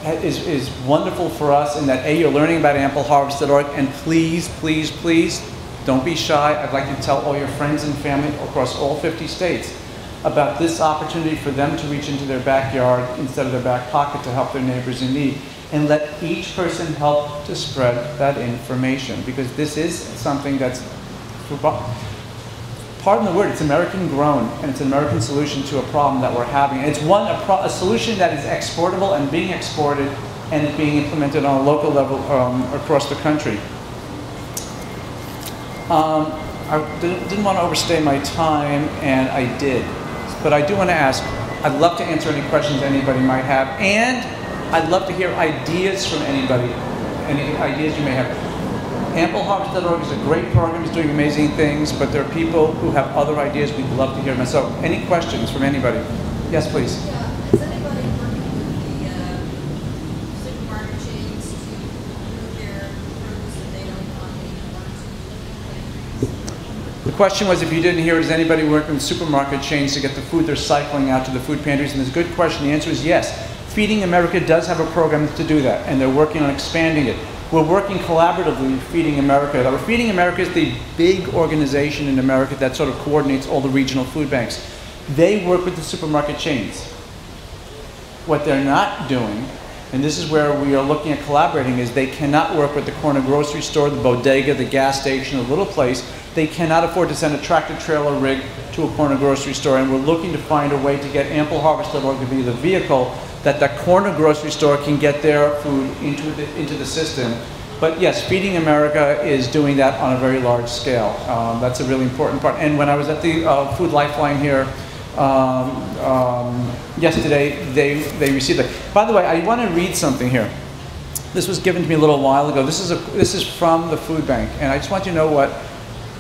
is wonderful for us in that, A, you're learning about AmpleHarvest.org, and please, please, please, don't be shy. I'd like you to tell all your friends and family across all 50 states about this opportunity for them to reach into their backyard instead of their back pocket to help their neighbors in need. And let each person help to spread that information, because this is something that's, pardon the word, it's American grown, and it's an American solution to a problem that we're having. And it's a solution that is exportable and being exported, and it's being implemented on a local level across the country. I didn't want to overstay my time, and I did. But I do want to ask, I'd love to answer any questions anybody might have, and I'd love to hear ideas from anybody, any ideas you may have. AmpleHarvest.org is a great program, it's doing amazing things, but there are people who have other ideas we'd love to hear them. So, any questions from anybody? Yes, please. Yeah. Is anybody working with the supermarket chains to move their produce that they don't want to? The question was, if you didn't hear, does anybody work with supermarket chains to get the food they're cycling out to the food pantries? And it's a good question. The answer is yes. Feeding America does have a program to do that, and they're working on expanding it. We're working collaboratively with Feeding America. Feeding America is the big organization in America that sort of coordinates all the regional food banks. They work with the supermarket chains. What they're not doing, and this is where we are looking at collaborating, is they cannot work with the corner grocery store, the bodega, the gas station, the little place. They cannot afford to send a tractor-trailer rig to a corner grocery store, and we're looking to find a way to get AmpleHarvest.org to be the vehicle that corner grocery store can get their food into the system. But yes, Feeding America is doing that on a very large scale. That's a really important part. And when I was at the Food Lifeline here yesterday, they received it. By the way, I want to read something here. This was given to me a little while ago. This is from the food bank, and I just want you to know what.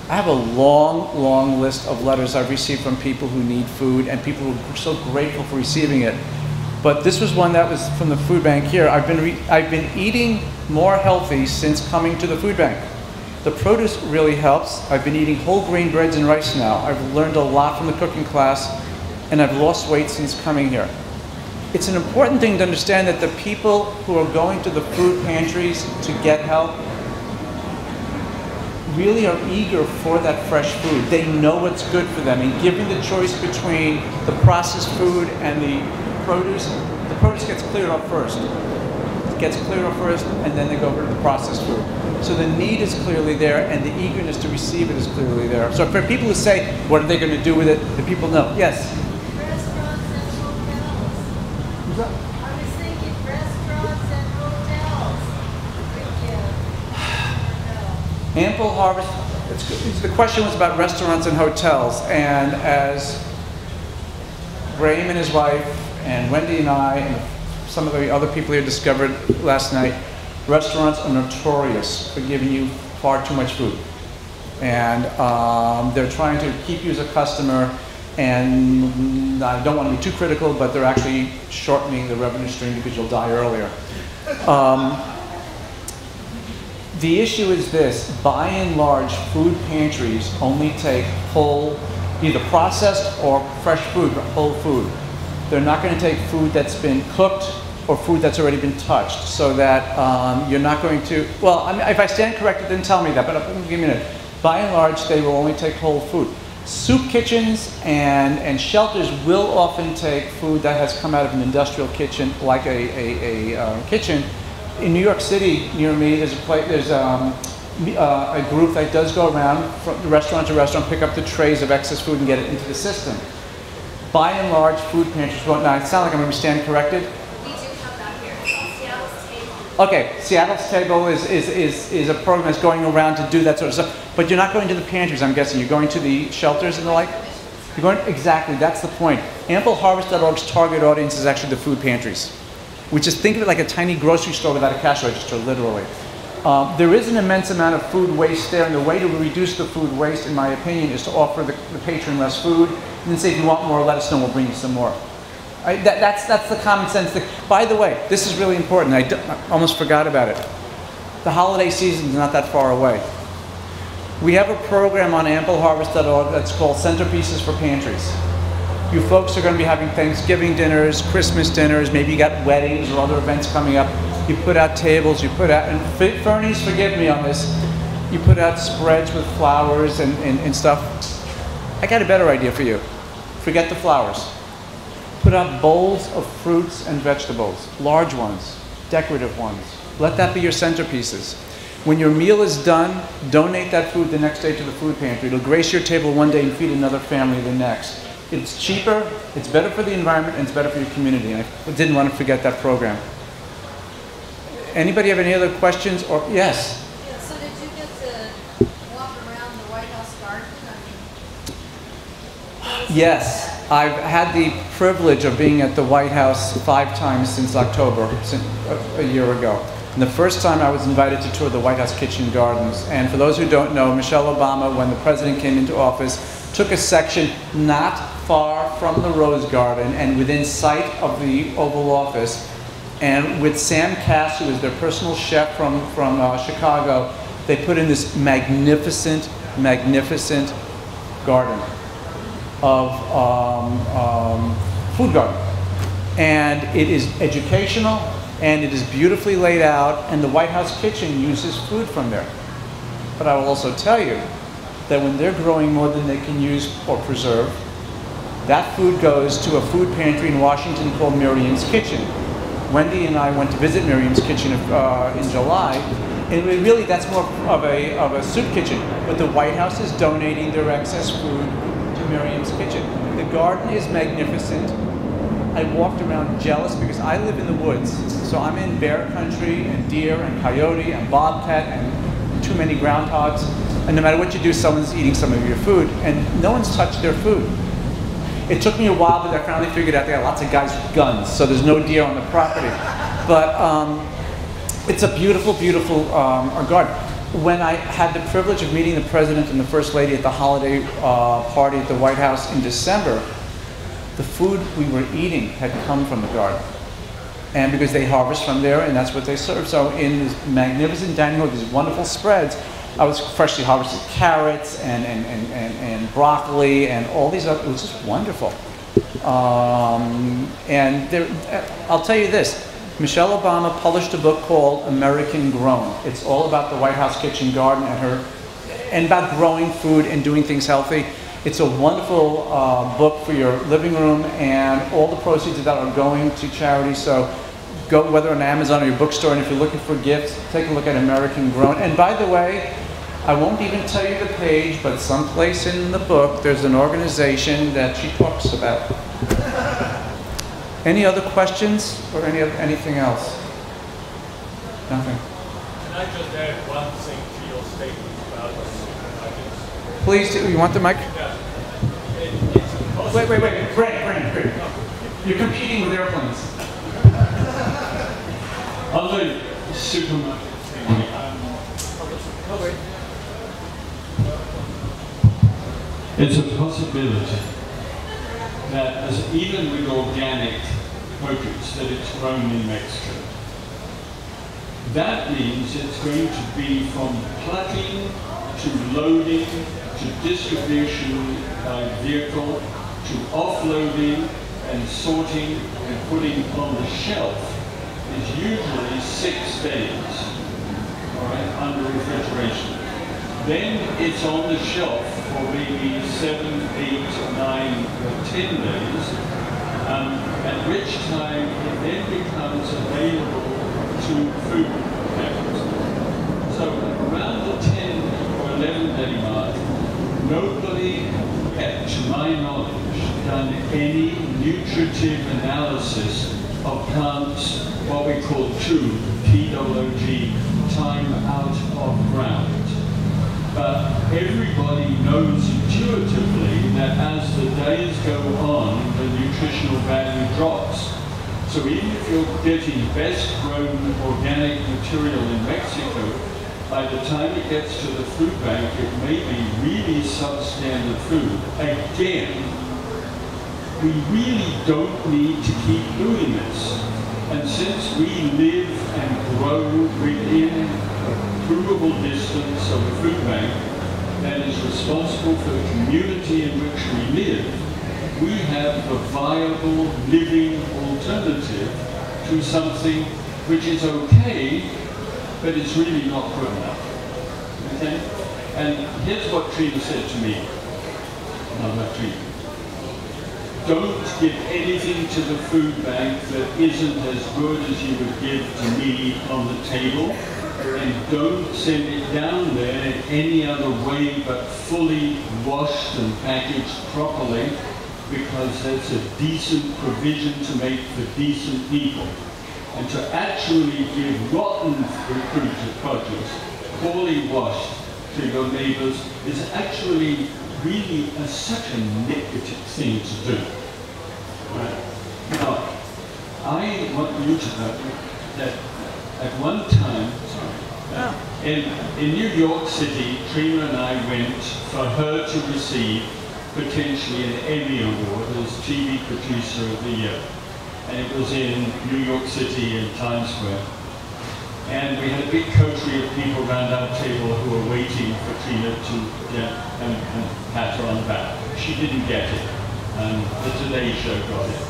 I have a long, long list of letters I've received from people who need food, and people who are so grateful for receiving it. But this was one that was from the food bank here. I've been eating more healthy since coming to the food bank. The produce really helps. I've been eating whole grain breads and rice now. I've learned a lot from the cooking class, and I've lost weight since coming here. It's an important thing to understand that the people who are going to the food pantries to get help really are eager for that fresh food. They know what's good for them, and given the choice between the processed food and the produce gets cleared up first. It gets cleared up first, and then they go over to the processed food. So the need is clearly there, and the eagerness to receive it is clearly there. So for people who say, what are they going to do with it, the people know. Yes? Restaurants and hotels. I was thinking restaurants and hotels. AmpleHarvest, the question was about restaurants and hotels, and as Graham and his wife and Wendy and I and some of the other people here discovered last night, restaurants are notorious for giving you far too much food. And they're trying to keep you as a customer, and I don't want to be too critical, but they're actually shortening the revenue stream because you'll die earlier. The issue is this: by and large, food pantries only take whole, either processed or fresh food, but whole food. They're not going to take food that's been cooked or food that's already been touched, so that you're not going to, well, I mean, if I stand corrected, then tell me that, but give me a minute. By and large, they will only take whole food. Soup kitchens and shelters will often take food that has come out of an industrial kitchen, like a kitchen. In New York City, near me, there's a place, there's a group that does go around from restaurant to restaurant, pick up the trays of excess food and get it into the system. By and large, food pantries, well, now it sounds like I'm going to stand corrected. We do have that here. It's called Seattle's Table. Okay, Seattle's Table is a program that's going around to do that sort of stuff. But you're not going to the pantries, I'm guessing. You're going to the shelters and the like? You're going, exactly, that's the point. AmpleHarvest.org's target audience is actually the food pantries, which is, think of it like a tiny grocery store without a cash register, literally. There is an immense amount of food waste there, and the way to reduce the food waste, in my opinion, is to offer the patron less food, and then say, if you want more, let us know, we'll bring you some more. That's the common sense thing. By the way, this is really important. I almost forgot about it. The holiday season is not that far away. We have a program on AmpleHarvest.org that's called Centerpieces for Pantries. You folks are going to be having Thanksgiving dinners, Christmas dinners, maybe you got weddings or other events coming up. You put out tables, you put out, and Fernies, forgive me on this, you put out spreads with flowers and stuff. I got a better idea for you. Forget the flowers. Put out bowls of fruits and vegetables, large ones, decorative ones. Let that be your centerpieces. When your meal is done, donate that food the next day to the food pantry. It'll grace your table one day and feed another family the next. It's cheaper, it's better for the environment, and it's better for your community. And I didn't want to forget that program. Anybody have any other questions? Or yes? Yeah, so did you get to walk around the White House garden? Yes. I've had the privilege of being at the White House 5 times since October, a year ago. And the first time I was invited to tour the White House kitchen gardens. And for those who don't know, Michelle Obama, when the president came into office, took a section not far from the Rose Garden and within sight of the Oval Office. And with Sam Cass, who was their personal chef from Chicago, they put in this magnificent, magnificent garden of food garden. And it is educational, and it is beautifully laid out, and the White House kitchen uses food from there. But I will also tell you that when they're growing more than they can use or preserve, that food goes to a food pantry in Washington called Miriam's Kitchen. Wendy and I went to visit Miriam's Kitchen in July, and really that's more of a soup kitchen. But the White House is donating their excess food to Miriam's Kitchen. The garden is magnificent. I walked around jealous because I live in the woods, so I'm in bear country and deer and coyote and bobcat and too many groundhogs. And no matter what you do, someone's eating some of your food, and no one's touched their food. It took me a while, but I finally figured out they got lots of guys with guns, so there's no deer on the property. But it's a beautiful, beautiful garden. When I had the privilege of meeting the President and the First Lady at the holiday party at the White House in December, the food we were eating had come from the garden. And because they harvest from there, and that's what they serve. So in this magnificent dining hall, these wonderful spreads, I was freshly harvested carrots and broccoli and all these other, it was just wonderful. And there, I'll tell you this, Michelle Obama published a book called American Grown. It's all about the White House kitchen garden and about growing food and doing things healthy. It's a wonderful book for your living room, and all the proceeds of that are going to charity. So go, whether on Amazon or your bookstore, and if you're looking for gifts, take a look at American Grown. And by the way, I won't even tell you the page, but someplace in the book, there's an organization that she talks about. Any other questions or anything else? Nothing. Can I just add one thing to your statement about supermarkets? Please do. You want the mic? Yeah. Wait. Bring. You're competing with airplanes. On the supermarket thing, it's a possibility that, as even with organic produce, that it's grown in Mexico. That means it's going to be from plucking to loading to distribution by vehicle to offloading and sorting and putting on the shelf is usually 6 days, all right, under refrigeration. Then it's on the shelf for maybe 7, 8, 9, or 10 days, at which time it then becomes available to food packers. So around the 10 or 11 day mark, nobody had, to my knowledge, done any nutritive analysis of plants, what we call TOOG, time out of ground. But everybody knows intuitively that as the days go on, the nutritional value drops. So even if you're getting best grown organic material in Mexico, by the time it gets to the food bank, it may be really substandard food. Again, we really don't need to keep doing this. And since we live and grow within a provable distance of a food bank that is responsible for the community in which we live, we have a viable living alternative to something which is okay, but it's really not good enough. Okay? And here's what Trina said to me. No, not Trina. Don't give anything to the food bank that isn't as good as you would give to me on the table, and don't send it down there in any other way but fully washed and packaged properly, because that's a decent provision to make for decent people. And to actually give rotten fruit produce, poorly washed, to your neighbors is actually really such a negative thing to do. Right? Now, I want you to know that at one time, in New York City, Trina and I went for her to receive potentially an Emmy Award as TV Producer of the Year. And it was in New York City in Times Square. And we had a big coterie of people around our table who were waiting for Trina to get and pat her on the back. She didn't get it. The Today Show got it.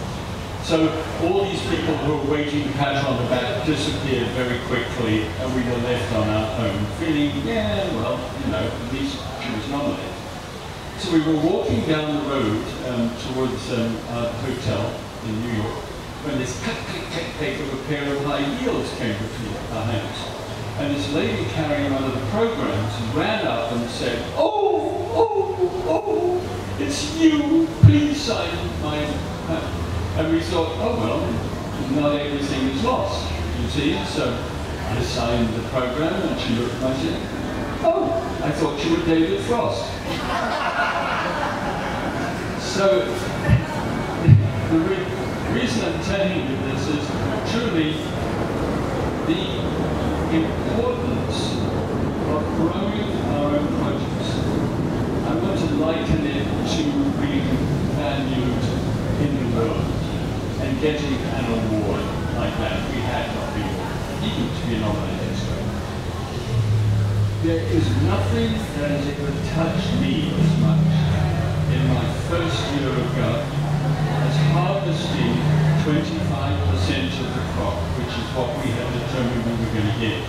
So all these people who were waiting to pat her on the back disappeared very quickly, and we were left on our own, feeling, yeah, well, you know, at least she was nominated. So we were walking down the road towards our hotel in New York, when this click of a pair of high heels came between our hands. And this lady carrying one of the programs ran up and said, oh, it's you, please sign my... And we thought, oh well, not everything is lost, you see. So I signed the program and she looked at me and said, oh, I thought you were David Frost. So the reason I'm telling you this is truly the importance of growing our own produce. I want to liken it to being valued in the world and getting an award like that. We had not been even to be nominated. There is nothing that has ever touched me as much in my first year of gardening as harvesting 25% of the crop, which is what we had determined we were going to get.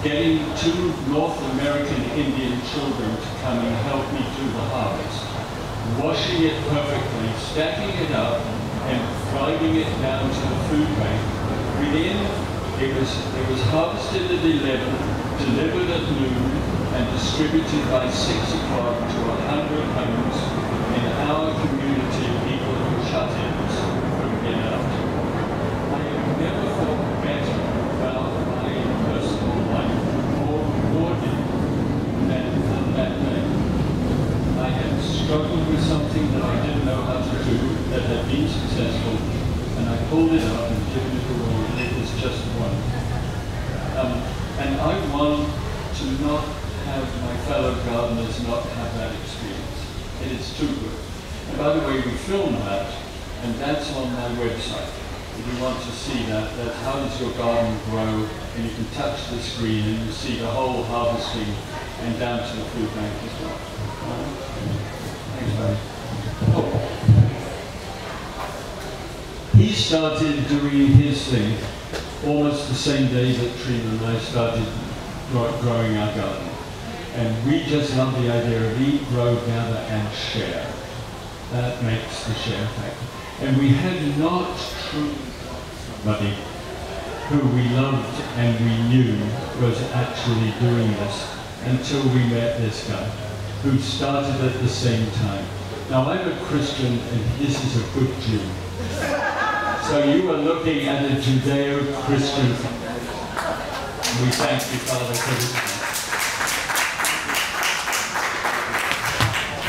Getting 2 North American Indian children to come and help me do the harvest. Washing it perfectly, stacking it up, and driving it down to the food bank. Within, it was harvested at 11, delivered at noon, and distributed by 6 o'clock to 100 homes in our community of people who were shut-ins couldn't get out. I have never thought better about my personal life, more rewarding than that day. I had struggled with something that I didn't know how to do, that had been successful, and I pulled it up and given it away, and it was just wonderful. And I want to not have my fellow gardeners not have that experience. It is too good. And by the way, we film that, and that's on my website. If you want to see that, that's how does your garden grow, and you can touch the screen and you see the whole harvesting and down to the food bank as well. Thanks, buddy. Oh. He started doing his thing almost the same day that Trina and I started growing our garden. And we just love the idea of eat, grow, gather, and share. That makes the share factor. And we had not truly got somebody who we loved and we knew was actually doing this until we met this guy who started at the same time. Now I'm a Christian and this is a good Jew. So you are looking at a Judeo-Christian. We thank you, Father, for this.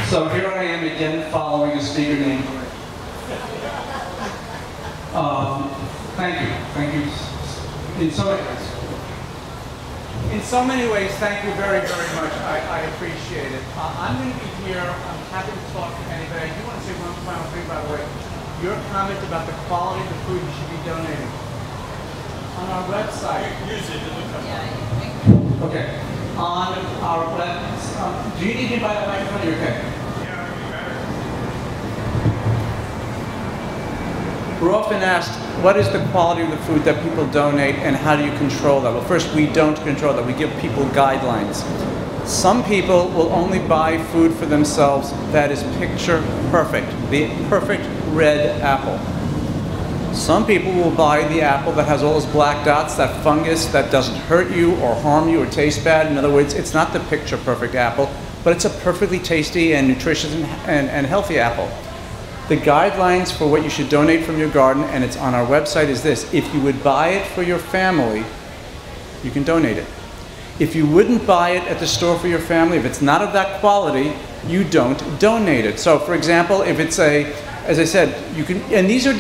So here I am again following a speaker name. Thank you. In so many ways, thank you very, very much. I appreciate it. I'm going to be here. I'm happy to talk to anybody. I do want to say one final thing, by the way. Your comment about the quality of the food you should be donating. On our website. Okay. On our website. Do you need me by the microphone? You're okay. We're often asked, what is the quality of the food that people donate and how do you control that? Well, first, we don't control that. We give people guidelines. Some people will only buy food for themselves that is picture perfect, the perfect red apple. Some people will buy the apple that has all those black dots, that fungus that doesn't hurt you or harm you or taste bad. In other words, it's not the picture perfect apple, but it's a perfectly tasty and nutritious and healthy apple. The guidelines for what you should donate from your garden, and it's on our website, is this. If you would buy it for your family, you can donate it. If you wouldn't buy it at the store for your family, if it's not of that quality, you don't donate it. So for example, if it's as I said, you can, and these are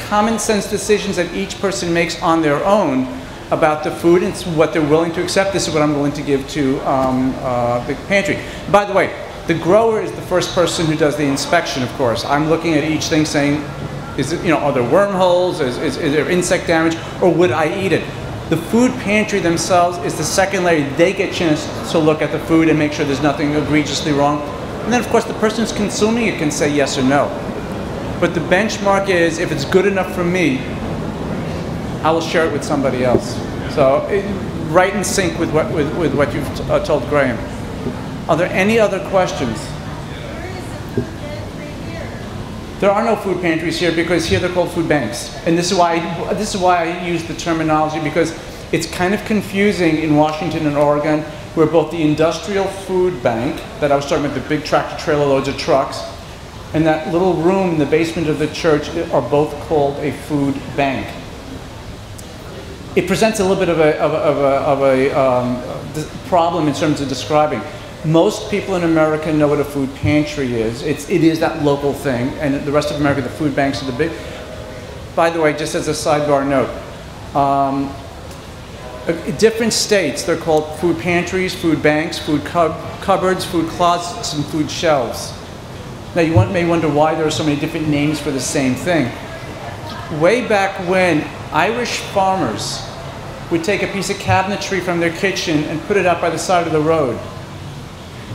common sense decisions that each person makes on their own about the food and what they're willing to accept. This is what I'm willing to give to the pantry. By the way, the grower is the first person who does the inspection, of course. I'm looking at each thing saying, is it, are there wormholes? Is there insect damage? Or would I eat it? The food pantry themselves is the second layer. They get a chance to look at the food and make sure there's nothing egregiously wrong. And then, of course, the person who's consuming it can say yes or no. But the benchmark is, if it's good enough for me, I will share it with somebody else. So, right in sync with what you've told Graham. Are there any other questions? There are no food pantries here because here they're called food banks. And this is why I use the terminology, because it's kind of confusing in Washington and Oregon, where both the industrial food bank that I was talking about, the big tractor trailer loads of trucks, and that little room in the basement of the church are both called a food bank. It presents a little bit of a problem in terms of describing. Most people in America know what a food pantry is. It is that local thing, and the rest of America, the food banks are the big. By the way, just as a sidebar note, different states, they're called food pantries, food banks, food cupboards, food closets, and food shelves. Now you may wonder why there are so many different names for the same thing. Way back when, Irish farmers would take a piece of cabinetry from their kitchen and put it out by the side of the road.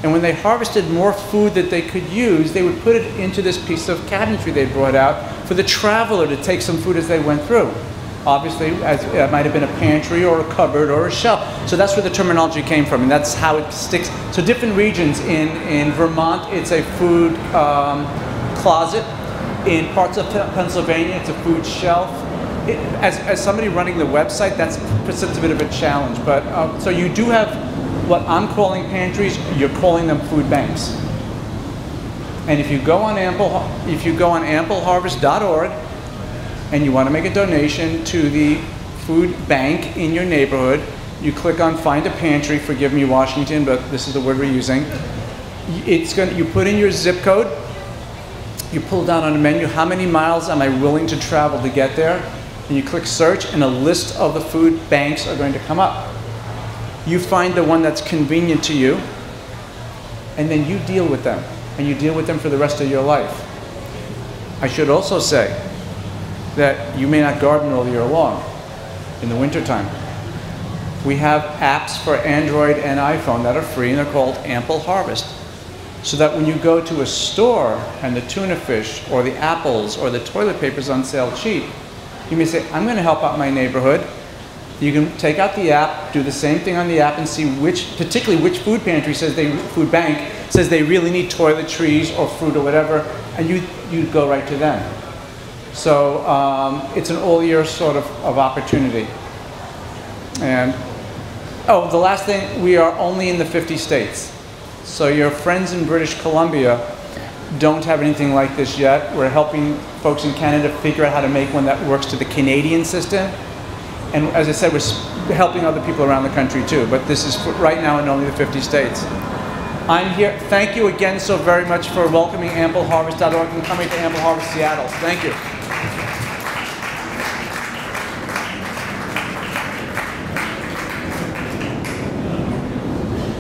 And when they harvested more food that they could use, they would put it into this piece of cabinetry they brought out for the traveler to take some food as they went through. Obviously, it might have been a pantry or a cupboard or a shelf. So that's where the terminology came from, and that's how it sticks. So different regions. In Vermont, it's a food closet. In parts of Pennsylvania, it's a food shelf. As somebody running the website, that presents a bit of a challenge. But so you do have what I'm calling pantries. You're calling them food banks. And if you go on AmpleHarvest.org and you want to make a donation to the food bank in your neighborhood, you click on Find a Pantry. Forgive me, Washington, but this is the word we're using. You put in your zip code. You pull down on a menu, how many miles am I willing to travel to get there? And you click search, and a list of the food banks are going to come up. You find the one that's convenient to you, and then you deal with them. And you deal with them for the rest of your life. I should also say that you may not garden all year long in the wintertime. We have apps for Android and iPhone that are free, and they're called AmpleHarvest. So that when you go to a store and the tuna fish or the apples or the toilet paper is on sale cheap, you may say, I'm going to help out my neighborhood. You can take out the app, do the same thing on the app, and see particularly which food pantry food bank says they really need toiletries or fruit or whatever, and you go right to them. So it's an all-year sort of opportunity. And, oh, the last thing, we are only in the 50 states. So your friends in British Columbia don't have anything like this yet. We're helping folks in Canada figure out how to make one that works to the Canadian system. And as I said, we're helping other people around the country too, but this is right now in only the 50 states. I'm here. Thank you again so very much for welcoming AmpleHarvest.org and coming to AmpleHarvest Seattle. Thank you.